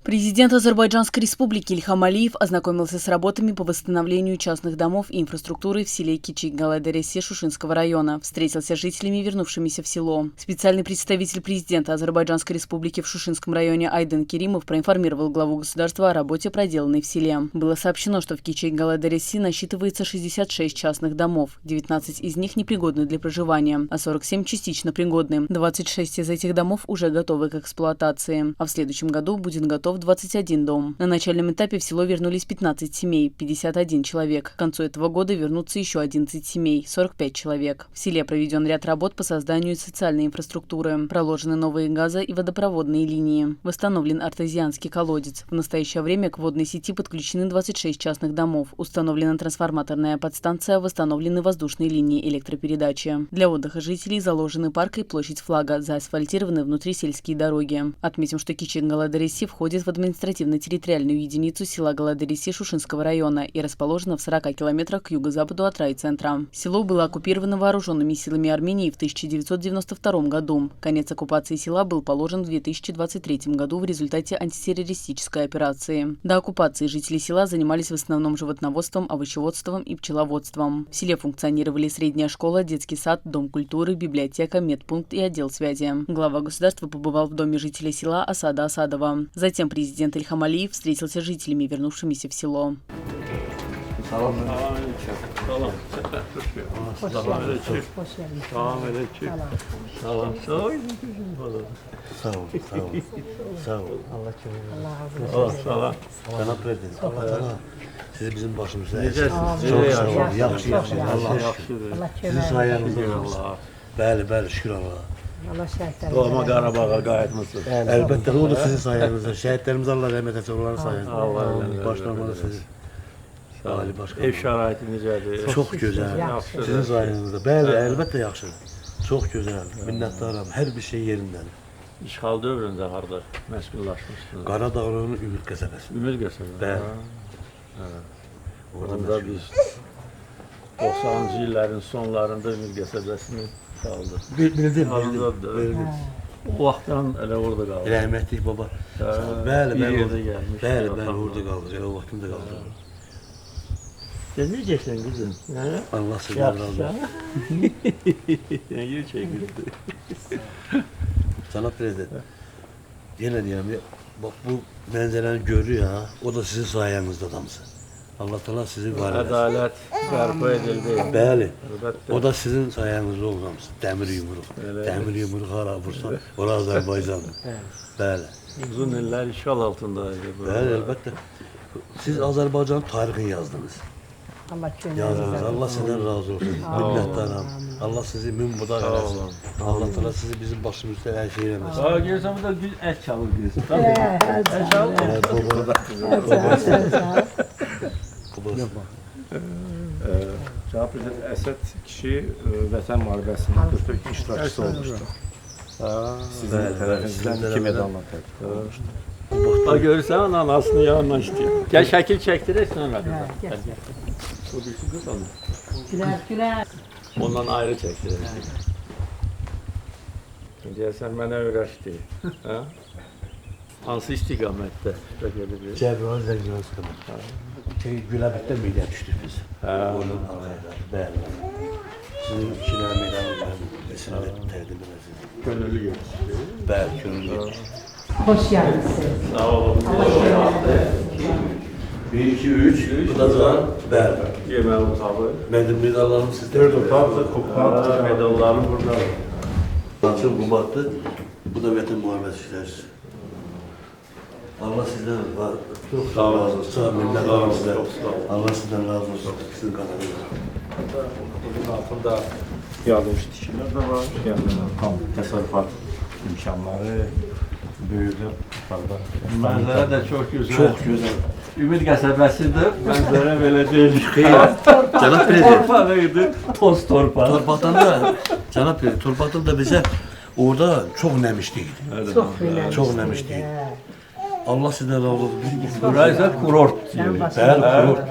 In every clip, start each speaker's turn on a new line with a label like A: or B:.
A: Президент Азербайджанской республики Ильхам Алиев ознакомился с работами по восстановлению частных домов и инфраструктуры в селе Кичик-Галайдаресе Шушинского района. Встретился с жителями, вернувшимися в село. Специальный представитель президента Азербайджанской республики в Шушинском районе Айдын Керимов проинформировал главу государства о работе, проделанной в селе. Было сообщено, что в Кичик-Галайдаресе насчитывается 66 частных домов. 19 из них непригодны для проживания, а 47 частично пригодны. 26 из этих домов уже готовы к эксплуатации. А в следующем году будет готов 21 дом. На начальном этапе в село вернулись 15 семей, 51 человек. К концу этого года вернутся еще 11 семей, 45 человек. В селе проведен ряд работ по созданию социальной инфраструктуры. Проложены новые газо- и водопроводные линии. Восстановлен артезианский колодец. В настоящее время к водной сети подключены 26 частных домов. Установлена трансформаторная подстанция, восстановлены воздушные линии электропередачи. Для отдыха жителей заложены парк и площадь флага, заасфальтированы внутрисельские дороги. Отметим, что Кичик-Галайдаресе входит в административно-территориальную единицу села Галайдаресе Шушинского района и расположена в 40 километрах к юго-западу от райцентра. Село было оккупировано вооруженными силами Армении в 1992 году. Конец оккупации села был положен в 2023 году в результате антитеррористической операции. До оккупации жители села занимались в основном животноводством, овощеводством и пчеловодством. В селе функционировали средняя школа, детский сад, дом культуры, библиотека, медпункт и отдел связи. Глава государства побывал в доме жителя села Асада Асадова. Затем президент Ильхам Алиев встретился с жителями, вернувшимися в село.
B: Siz bizim başımızda əsirsiniz. Çox sağ olun. Yaxşı. Sizin sayenizde olsun. Bəli, şükür Allah'a.
C: Doğma Qarabağa qayıtmışsınız.
B: Əlbəttə, o da sizin sayenizde. Şəhidlərimiz Allah rəhmət etsin, onların sayesinde. Başlamalı sizi. Ali Başkan.
C: Ev şəraiti necədir?
B: Çox gözəl. Sizin sayenizde. Bəli, əlbəttə yaxşıdır. Çox gözəl. Minnətdaram. Hər bir şey yerindədir.
C: İşğal dövründə harda məskunlaşmışsınız?
B: Qaradağlı'nın Ümid qəsəbəsi.
C: Ümid qəsəbəsi.
B: Bəli.
C: Orada biz 90-cı illərin sonlarında Ümid qəsəbəsini qaldı.
B: Bildim.
C: O vaxtdan elə orada qaldı.
B: Rəhmətlik baba. Bəli,
C: bir yerdə gəlmiş.
B: Bəli, orada qaldı. Elə o vaxtında qaldı.
C: Sen necəsən qızım?
B: Allah sizdən razı olsun.
C: Yer çəkildi.
B: Cənab Prezident, yenə deyirəm, bax bu mənzərəni görür ya, o da sizin sayenizdə adamsın. Allah Teala sizi var eləsin.
C: Ədalət bərpa edildi.
B: Bəli,
C: Əlbəttə.
B: o da sizin sayenizdə olmamsın. Dəmir yumruq hara vursa, ora Azərbaycandır. Bəli.
C: Uzun illər işğal altındaydı.
B: Bəli, əlbəttə. Siz Azərbaycanın tarixini yazdınız. Yazdınız. Allah sizdən razı olsun. Minnətdaram. Allah sizi mümbudaq eləsin. Allah Teala sizi bizim başımızda hər şey eləməsin.
C: Aa, görürsən bu da bir ət çalır deyirsən. Ət çalır.
D: Cənab Prezident, Əsəd kişi Vətən müharibəsinin 44 iştirakçısı olmuşdu. Sizin tərəfinizdən 2 medalla tərtib olmuşdu.
C: Ha, görürsən anasını yanına istəyir. Gəl şəkil çəkdirək sonra. O birisi qız onu.
E: Gülər.
C: Ondan ayrı çəkdirək. Deyəsən mənə öyrəşdi. Hansı istiqamətdə?
B: Cəbrayıl Zəngəlan istiqamətdə. Güləbətdə meydan düşdük biz. Onun arayla. Bəli. Sizin ikilər meydanı resimdə təqdim edəsiniz.
C: Gönüllü görürsün.
B: Bəli, gönüllü.
E: Hoş geldiniz.
C: Sağ olun.
B: 1, 2, 3. Bu da can. Bəli.
C: Yemək otağı.
B: Mənim medallarım sizdə.
C: 4 otaqdır, kupa, medallarım burada.
B: Açıl Qubatlı. Bu da Vətən müharibəsi işlərçisi. Allah sizdən var. Çox sağ olun. Sağ olun. Minnətdaram sizə. Allah sizdən razı olsun. Sizin qanalınız.
D: Bunun altında yardımcı tikilər də var. Yəni tam təsərrüfat imkanları böyüdü.
C: Mənzərə də çox gözəl.
B: Çox gözəl.
C: Ümid qəsəbəsidir. Mənzərə belə deyil.
B: Cənab Prezident.
C: Torpaq idi. Toz torpaq.
B: Torpaqdan da, Cənab Prezident, torpaqdan da bizə orada çox nəmişliydi. Çox nəmişliydi. Allah sizdən razı olsun.
C: Burası isə kurort.
B: Bəli, kurort.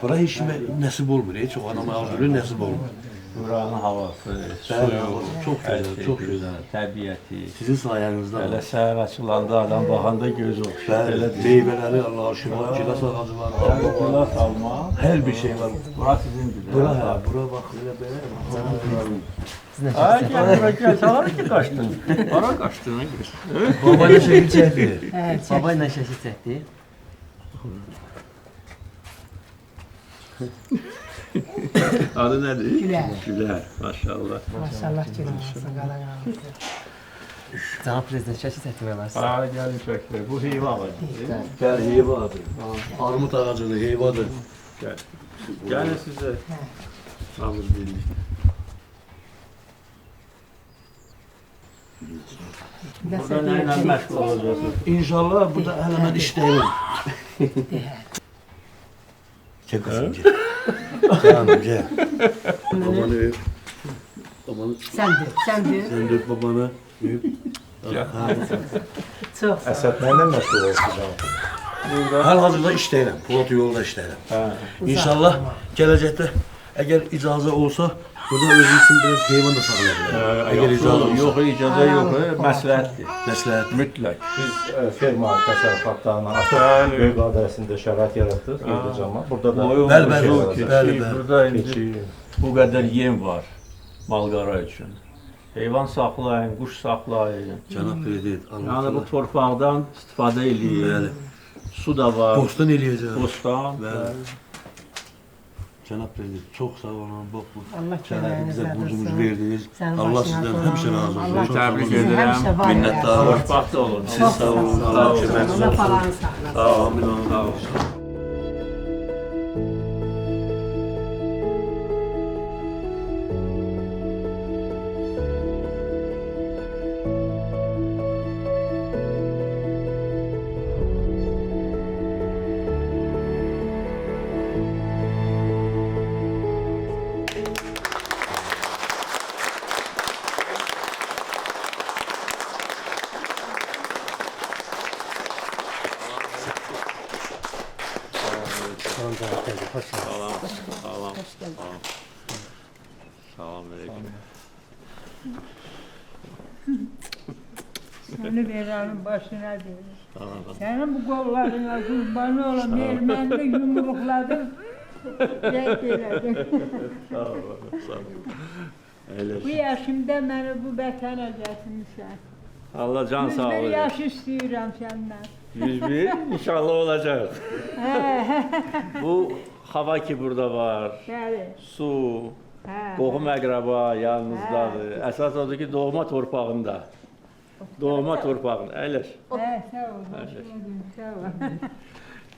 B: Bura heç kimə nəsib olmur, heç o adama arzuyu nəsib olmur.
C: Buranın havası,
B: Bəli,
C: suyu,
B: çox
C: hər
B: gözəl,
C: şey
B: çox gözəl.
C: Təbiəti.
B: Sizin sayenizdə
C: Elə
B: var.
C: səhər açılanda adam baxanda gözü oxşur.
B: Bəli, meyvələri Allah'a şükür, gilas ağacı var, alma var.
C: Gilas alma.
B: Hər bir şey var.
C: Bura sizindir.
B: Bura, hə, bura bax, elə belə.
C: Ay gel bura gel. Sana ki kaçtın. Ara kaçtığına gir.
B: Baba ne şekil çəkdi?
F: Baba ilə şəkil çəkdi.
C: Adı nedir?
E: Güler.
C: Güler. Maşallah.
E: Maşallah güler. Qala
F: Cənab prezident şəkil çəkdirmək olarsa.
C: Aa gelin çökler. Bu heyva var.
B: Gəl, heyvadır. Armut ağacıdır, heyvadır.
C: Gel. Gelin size. Namız bildik. Burada neyle meşgul olacaksın?
B: İnşallah burada hələ mən işləyirəm. Gel kızım, gel. Canım, gel. Babanı öp. Babanı
E: Səndir, səndir.
B: sen de öp babanı. Öp.
E: Çox.
D: Əsəd mənlə məşğul olsun.
B: Hal-hazırda işləyirəm, Polat yolda işləyirəm. İnşallah gələcəkdə əgər icazə olsa, burada özü üçün biraz heyvan da saxlaya bilərəm. Əgər icazə olsa.
C: Yok icazə yok. Məsləhətdir.
B: Məsləhət.
C: Mütləq.
D: Biz ferma təsərrüfatlarına artıq
C: Bəli.
D: böyük adresində şərait yaratdıq yığılacağıma. Burada da
C: Boyun
B: Bəli, bəli,
C: uzun,
B: bəli,
C: keçi,
B: bəli.
C: Burada indi
D: keçi,
C: bu qədər yem var malqara üçün. Heyvan saxlayın, quş saxlayın.
B: Cənab Prezident,
C: Yəni bu
B: Allah.
C: torpaqdan istifadə eləyin.
B: Bəli.
C: Su da var.
B: Dostdan eləyəcəm.
C: Bostan.
B: Bəli. Cənab Prezident, çox sağ olun. Bax bu
E: Allah
B: şərəfi bizə
E: köməyiniz
B: borcumuzu
E: olsun.
B: verdiniz.
E: Sənin
B: Allah
E: başına
B: sizdən
E: sağ
B: həmişə
E: olun.
B: razı olsun.
E: Allah
B: Çox
C: təbrik
B: sağ olun.
C: edirəm.
E: Həmişə var
B: Minnətdarım.
E: olun.
C: Xoşbaxt olun.
B: Siz sağ olun.
C: Sağ
B: Allah
C: olun.
B: köməyiniz
E: Allah
B: olsun.
E: falanı sağlasın.
B: Amin, amin.
C: Salamünaleyküm.
G: Seni veren başına verir. Senin bu kollarına kurban olam, elmenle yumrukladım. Zevk eyledim. Bu yaşımda beni bu vətənə gətirmişsən.
C: Allah can sağ
G: 101
C: olun.
G: yaş istəyirəm səndən.
C: 101 inşallah olacak. Bu hava ki burada var.
G: Bəli.
C: Su,
G: Hə.
C: qohum əqrəba yanınızdadır. Əsas odur ki, doğma torpağında. Doğma torpağında. Əyləş.
G: Hə, sağ ol. Hoş geldin, sağ ol.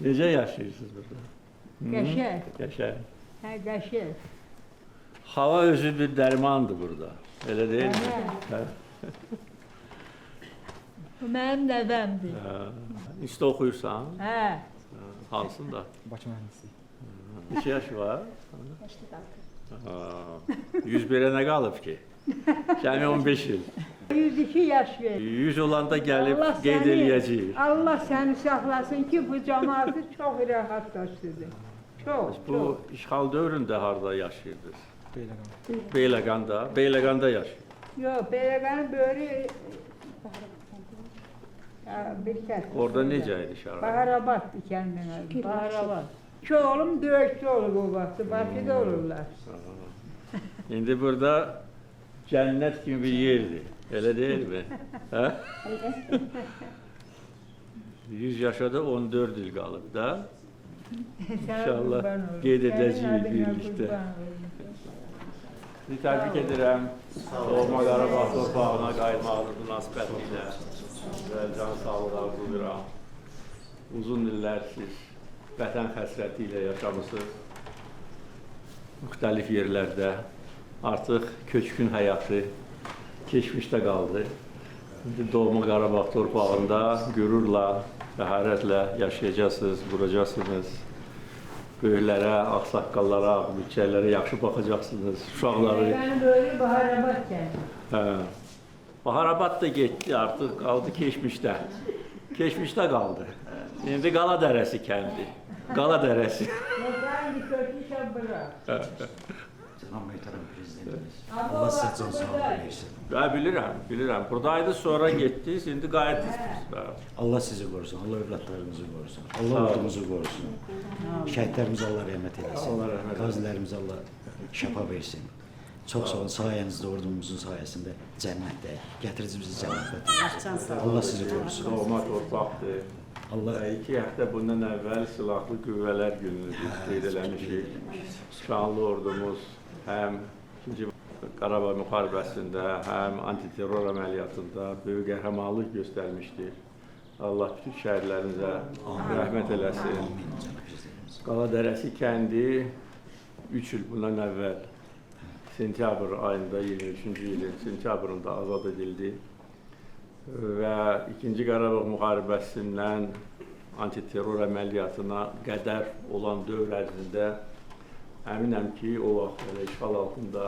C: Necə yaşayırsınız burada?
G: Qəşəng.
C: Qəşəng.
G: Hə, qəşəng.
C: Hava özü bir dərmandır burada. Elə deyil mi? Hə.
G: Bu mənim nəvəmdir.
C: İşte oxuyursan,
G: Hə.
C: hansında?
F: Bakı mühəndisi.
C: Neçə yaş var? 101-ə nə qalıb ki? Cəmi 15 il.
G: 102 yaş verir.
C: 100 olanda gəlib
G: Allah
C: qeyd
G: səni-
C: eləyəcəyik.
G: Allah səni saxlasın ki, bu cəmaatı çox rahat daşıdı. Çox,
C: Bu
G: çox.
C: işğal dövründə harda yaşayırdınız? Beyləqanda. Beyləqanda yaşayır.
G: Yox, Beyləqanın böyrü bir kəs.
C: Orada necə idi şərait?
G: Baharabaddır kəndin adı, Baharabad. İki oğlum döyüşçü olub o vaxtı, Bakıda olurlar.
C: İndi burada cənnət kimi bir yerdir. Elə deyilmi? Hə? 100 yaşada 14 il qalıb da. İnşallah qeyd edəcəyik birlikdə. Sizi təbrik edirəm. Doğma Qarabağ torpağına qayıtmağınız münasibətilə. Və can sağlığı arzulayıram. Uzun illər siz vətən həsrəti ilə yaşamısınız. Müxtəlif yerlərdə. Artıq köçkün həyatı keçmişdə qaldı. İndi Doğma Qarabağ torpağında qürurla, fəxarətlə yaşayacaqsınız, quracaqsınız. Böyüklərə, ağsaqqallara, büdcələrə yaxşı baxacaqsınız. Uşaqları.
G: Beyləqanın böyrü Baharabad kəndi.
C: Hə. Baharabad da getdi, artıq qaldı keçmişdə. Keçmişdə qaldı. İndi Qala Dərəsi kəndi. Qala Dərəsi.
G: Yoxlar indi köçmüşəm bura.
H: Hamid prezidentimiz. Allah sizə can sağlığı versin.
C: Ben bilirəm. Buradaydı, sonra getdiniz, indi qayıtdınız.
H: Allah sizi korusun, Allah evlatlarınızı korusun, Allah ordumuzu korusun. Şəhidlərimiz Allah rəhmət eləsin.
C: Allah rəhmət eləsin.
H: Qazilərimiz Allah şəfa versin. Çox sağ olun, sayənizdə, ordumuzun sayəsində cənnətdə, gətirici bizi cənnətdə. Allah sizi korusun.
C: Doğma torpaqdır.
H: Allah
C: 2 həftə bundan əvvəl Silahlı Qüvvələr Gününü biz qeyd eləmişik. Şanlı ordumuz həm 2-ci Qarabağ müharibəsində, həm antiterror əməliyyatında böyük qəhrəmanlıq göstərmişdir. Allah bütün şəhidlərimizə rəhmət eləsin. Qaladərəsi kəndi 3 il bundan əvvəl sentyabr ayında, 23-cü ilin sentyabrında azad edildi. Və 2-ci Qarabağ müharibəsindən antiterror əməliyyatına qədər olan dövr ərzində əminəm ki, o vaxt elə işğal altında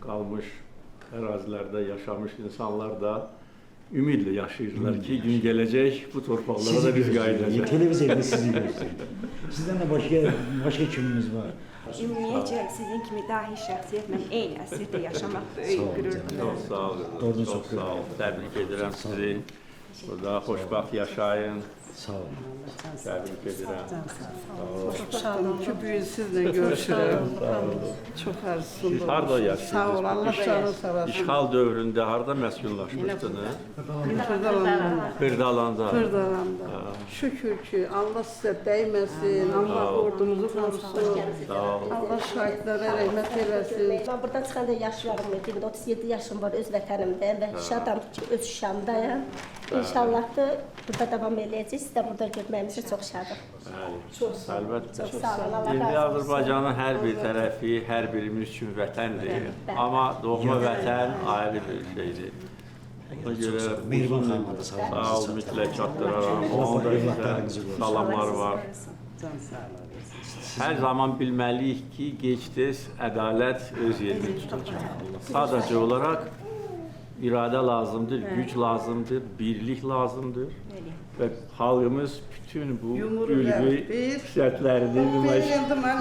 C: qalmış ərazilərdə yaşamış insanlar da ümidlə yaşayırlar ki, gün gələcək bu torpaqlara da biz qayıdacaq.
H: Televizorda sizi göstərir. Sizdən də başqa kimimiz var?
I: Ümumiyyətcə sizin kimi dahi şəxsiyyətlə eyni əsrdə yaşamaq böyük qürurdur.
C: Çox sağ olun, çox sağ olun. Təbrik edirəm sizi. Burada xoşbaxt yaşayın.
H: Sağ olun.
C: Təbrik edirəm.
E: Çox sağ olun ki, bugün sizlə görüşürəm. Çox arzusundum.
C: Siz harada yaşayırsınız?
E: Sağ olun, Allah canı sağ olsun.
C: İşğal dövründə harada məskunlaşmışdınız? Xırdalanda.
E: Xırdalanda. Şükür ki, Allah sizə dəyməsin, Allah ordumuzu qorusun. Allah şahidlərə rəhmət eləsin.
J: Ben buradan çıxanda yaşlarım idi. 37 yaşım var öz vətənimdə və şadam ki, öz Şamdayam. İnşallah da burada davam edəcək. Siz də burada görməyimizə çox şadıq.
C: Əlbəttə.
J: Çox sağ olun, Allah
C: İndi
J: razı olsun.
C: Azərbaycanın hər bir tərəfi, hər birimiz üçün vətəndir. Amma doğma vətən ayrı bir şeydir. Ona görə
H: Mehriban xanıma da
C: sağ ol, mütləq çatdıraram. Onun da sizə salamlar var. Hər zaman bilməliyik ki, gec-tez ədalət öz yerini tutacaq. Sadəcə olaraq iradə lazımdır, güc lazımdır, birlik lazımdır və xalqımız bütün bu ülvi şərtlərini nümayiş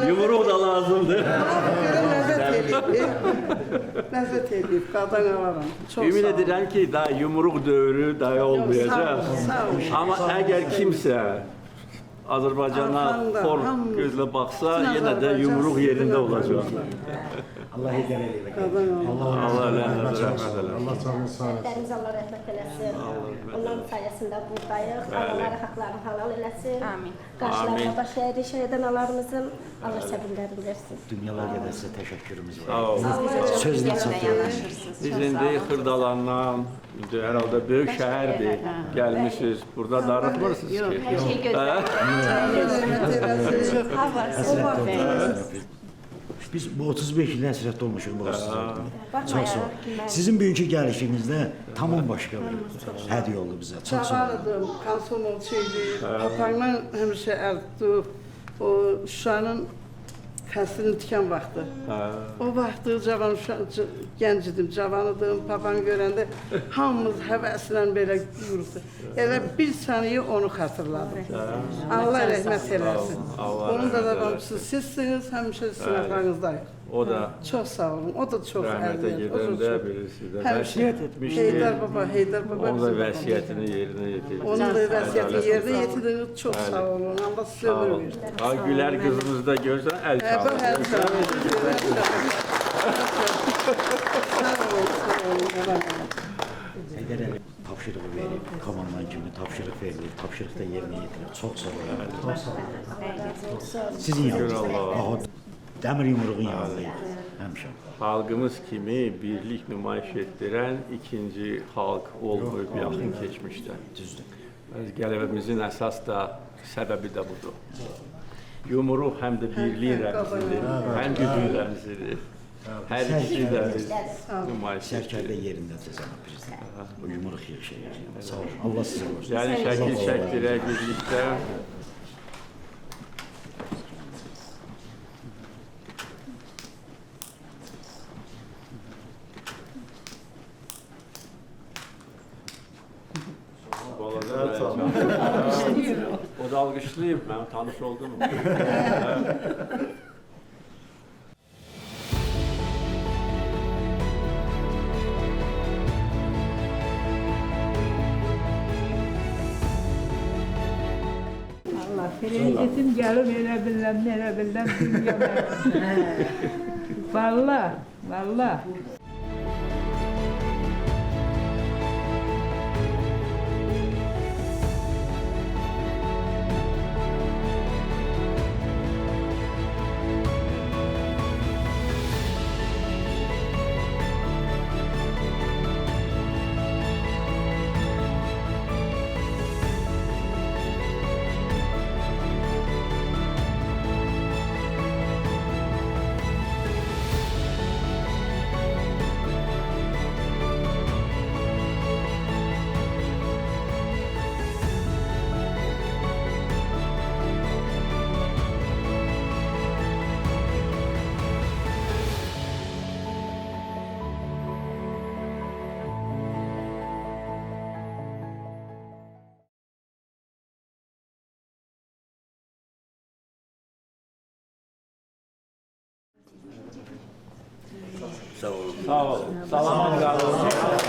C: yumruq da lazımdır.
E: Ləzzət edib, qadan alaram.
C: Ümid edirəm ki, daha yumruq dövrü daha olmayacaq. Amma əgər kimsə Azərbaycana form gözlə baxsa, yenə də yumruq yerində olacaq.
H: Allah hidayət eləsin.
C: Allah rəhmət eləsin.
B: Allah canını sağ olsun.
J: Şəhidlərimiz Allah rəhmət eləsin. Onların sayəsində buradayıq. Allahları haqlarını halal eləsin. Qarşılarına baş əyri şəhid analarımızın Allah səbirlərini versin.
H: Dünyalar qədər sizə təşəkkürümüz var.
C: Sağ olun.
H: Sözlə çatdırırız.
C: Biz indi Xırdalandan, indi herhalde böyük şəhərdir, gəlmişsiniz. Burada darıxmırsınız ki.
H: Biz bu 35 il həsrətdə olmuşuq bu sizə. Çox sağ olun. Sizin bugünkü gəlişinizdə tamam başqa bir hədiyyə oldu bizə. Çox sağ olun.
E: Cavanıdım, konsolçuydu. Atamla həmişə əldə o Şuşanın fəslini tikan vaxtı. O vaxtı cavan gənc idim, cavan idim. Papamı görəndə hamımız həvəslə belə yürüdü. Elə bir saniyə onu xatırladım. Allah rəhmət eləsin. Onun da davamçısı sizsiniz, həmişə sizin arxanızdayıq.
C: O da
E: Çox sağ olun. O da çox
C: rəhmətə gedəndə birisi də vəsiyyət etmişdi.
E: Heydər baba.
C: Onun da vəsiyyətini yerinə yetirdi.
E: Onun da vəsiyyətini yerinə yetirdiniz. Çox sağ olun. Allah sizə ömür versin.
C: Ha, Gülər qızımızı da görsən, əl çalır.
E: Sağ olun.
H: Heydər əli tapşırığı verib, komandan kimi tapşırıq verilib, tapşırıq da yerinə yetirib. Çox sağ olun. Sizin yanınızda. Dəmir yumruğun yanındayıq. Həmişə.
C: Xalqımız kimi birlik nümayiş etdirən ikinci xalq olmayıb yaxın keçmişdə.
H: Düzdür.
C: Qələbəmizin əsas da səbəbi də budur. Yumruq həm də birliyin rəmzidir, həm gücün rəmzidir. Hər ikisi də biz nümayiş
H: Sərkərdə yerindədir cənab prezident. O yumruq yığışır. Sağ olun. Allah sizə olsun.
C: Yəni şəkil çəkdirək birlikdə. O da alqışlayıb, mən tanış oldum.
G: Yetim gəlib elə biləm, dünya mənim. Valla, valla.
B: Sağ olun.
C: Sağ olun. Salamat qalın.